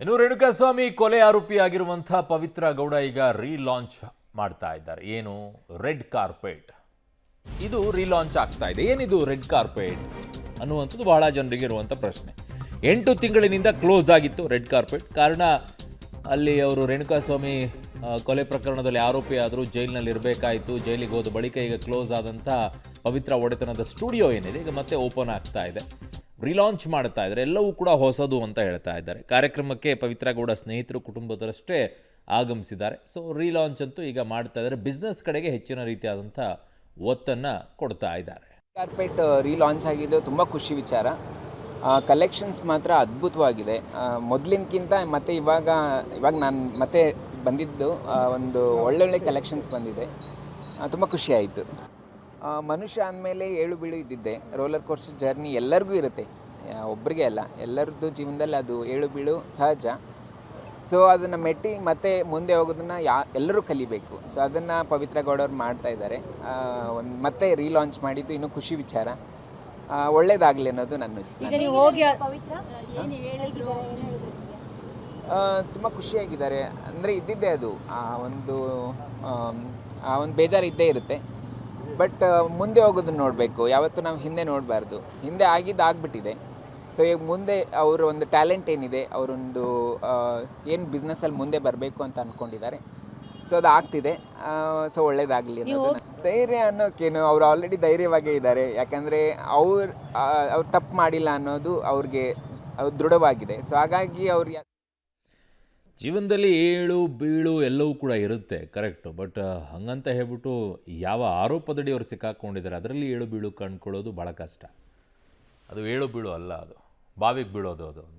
ಇನ್ನು ರೇಣುಕಾಸ್ವಾಮಿ ಕೊಲೆ ಆರೋಪಿಯಾಗಿರುವಂತಹ ಪವಿತ್ರ ಗೌಡ ಈಗ ರೀಲಾಂಚ್ ಮಾಡ್ತಾ ಇದ್ದಾರೆ. ಏನು ರೆಡ್ ಕಾರ್ಪೆಟ್, ಇದು ರೀಲಾಂಚ್ ಆಗ್ತಾ ಇದೆ. ಏನಿದು ರೆಡ್ ಕಾರ್ಪೆಟ್ ಅನ್ನುವಂಥದ್ದು ಬಹಳ ಜನರಿಗೆ ಇರುವಂಥ ಪ್ರಶ್ನೆ. 8 ತಿಂಗಳಿನಿಂದ ಕ್ಲೋಸ್ ಆಗಿತ್ತು ರೆಡ್ ಕಾರ್ಪೆಟ್. ಕಾರಣ ಅಲ್ಲಿ ಅವರು ರೇಣುಕಾಸ್ವಾಮಿ ಕೊಲೆ ಪ್ರಕರಣದಲ್ಲಿ ಆರೋಪಿಯಾದರು, ಜೈಲಿನಲ್ಲಿ ಇರಬೇಕಾಯಿತು. ಜೈಲಿಗೆ ಹೋದ ಬಳಿಕ ಈಗ ಕ್ಲೋಸ್ ಆದಂಥ ಪವಿತ್ರ ಒಡೆತನದ ಸ್ಟುಡಿಯೋ ಏನಿದೆ ಈಗ ಮತ್ತೆ ಓಪನ್ ಆಗ್ತಾ ಇದೆ, ರಿಲಾಂಚ್ ಮಾಡ್ತಾ ಇದ್ದಾರೆ. ಎಲ್ಲವೂ ಕೂಡ ಹೊಸದು ಅಂತ ಹೇಳ್ತಾ ಇದ್ದಾರೆ. ಕಾರ್ಯಕ್ರಮಕ್ಕೆ ಪವಿತ್ರ ಗೌಡ ಸ್ನೇಹಿತರು, ಕುಟುಂಬದರಷ್ಟೇ ಆಗಮಿಸಿದ್ದಾರೆ. ಸೊ ರೀಲಾಂಚ್ ಅಂತೂ ಈಗ ಮಾಡ್ತಾ ಇದ್ದಾರೆ. ಬಿಸ್ನೆಸ್ ಕಡೆಗೆ ಹೆಚ್ಚಿನ ರೀತಿಯಾದಂಥ ಒತ್ತನ್ನು ಕೊಡ್ತಾ ಇದ್ದಾರೆ. ಕಾರ್ಪೆಟ್ ರೀಲಾಂಚ್ ಆಗಿದ್ದು ತುಂಬ ಖುಷಿ ವಿಚಾರ. ಕಲೆಕ್ಷನ್ಸ್ ಮಾತ್ರ ಅದ್ಭುತವಾಗಿದೆ. ಮೊದಲಿನಕ್ಕಿಂತ ಮತ್ತು ಇವಾಗ ನಾನು ಮತ್ತೆ ಬಂದಿದ್ದು ಒಂದು ಒಳ್ಳೊಳ್ಳೆ ಕಲೆಕ್ಷನ್ಸ್ ಬಂದಿದೆ. ತುಂಬ ಖುಷಿ ಆಯಿತು. ಮನುಷ್ಯ ಅಂದಮೇಲೆ ಏಳು ಬೀಳು ಇದ್ದಿದ್ದೆ. ರೋಲರ್ ಕೋಸ್ಟರ್ ಜರ್ನಿ ಎಲ್ಲರಿಗೂ ಇರುತ್ತೆ, ಒಬ್ಬರಿಗೆ ಅಲ್ಲ, ಎಲ್ಲರದ್ದು ಜೀವನದಲ್ಲಿ ಅದು ಏಳು ಬೀಳು ಸಹಜ. ಸೊ ಅದನ್ನು ಮೆಟ್ಟಿ ಮತ್ತೆ ಮುಂದೆ ಹೋಗೋದನ್ನು ಎಲ್ಲರೂ ಕಲಿಬೇಕು. ಸೊ ಅದನ್ನು ಪವಿತ್ರ ಗೌಡವ್ರು ಮಾಡ್ತಾ ಇದ್ದಾರೆ. ಮತ್ತೆ ರೀಲಾಂಚ್ ಮಾಡಿದ್ದು ಇನ್ನೂ ಖುಷಿ ವಿಚಾರ. ಒಳ್ಳೇದಾಗಲಿ ಅನ್ನೋದು ನನ್ನ. ತುಂಬ ಖುಷಿಯಾಗಿದ್ದಾರೆ. ಅಂದರೆ ಇದ್ದಿದ್ದೆ ಅದು ಒಂದು ಬೇಜಾರು ಇದ್ದೇ ಇರುತ್ತೆ. ಬಟ್ ಮುಂದೆ ಹೋಗೋದನ್ನ ನೋಡಬೇಕು, ಯಾವತ್ತೂ ನಾವು ಹಿಂದೆ ನೋಡಬಾರ್ದು. ಹಿಂದೆ ಆಗಿಬಿಟ್ಟಿದೆ. ಸೊ ಈಗ ಮುಂದೆ ಅವರ ಒಂದು ಟ್ಯಾಲೆಂಟ್ ಏನಿದೆ, ಅವರೊಂದು ಏನು ಬಿಸ್ನೆಸ್ಸಲ್ಲಿ ಮುಂದೆ ಬರಬೇಕು ಅಂತ ಅಂದ್ಕೊಂಡಿದ್ದಾರೆ. ಸೊ ಅದು ಆಗ್ತಿದೆ. ಸೊ ಒಳ್ಳೇದಾಗಲಿ ಅನ್ನೋದು. ಧೈರ್ಯ ಅನ್ನೋಕ್ಕೇನು, ಅವ್ರು ಆಲ್ರೆಡಿ ಧೈರ್ಯವಾಗೇ ಇದ್ದಾರೆ. ಯಾಕಂದರೆ ಅವ್ರು ತಪ್ಪು ಮಾಡಿಲ್ಲ ಅನ್ನೋದು ಅವ್ರಿಗೆ ದೃಢವಾಗಿದೆ. ಸೊ ಹಾಗಾಗಿ ಅವ್ರು ಜೀವನದಲ್ಲಿ ಏಳು ಬೀಳು ಎಲ್ಲವೂ ಕೂಡ ಇರುತ್ತೆ, ಕರೆಕ್ಟು. ಬಟ್ ಹಂಗಂತ ಹೇಳ್ಬಿಟ್ಟು ಯಾವ ಆರೋಪದಡಿ ಅವ್ರು ಸಿಕ್ಕಾಕೊಂಡಿದ್ದಾರೆ ಅದರಲ್ಲಿ ಏಳು ಬೀಳು ಕಂಡುಕೊಳ್ಳೋದು ಭಾಳ ಕಷ್ಟ. ಅದು ಏಳು ಬೀಳು ಅಲ್ಲ, ಅದು ಬಾವಿಗೆ ಬೀಳೋದು ಅದು ಅಂತ.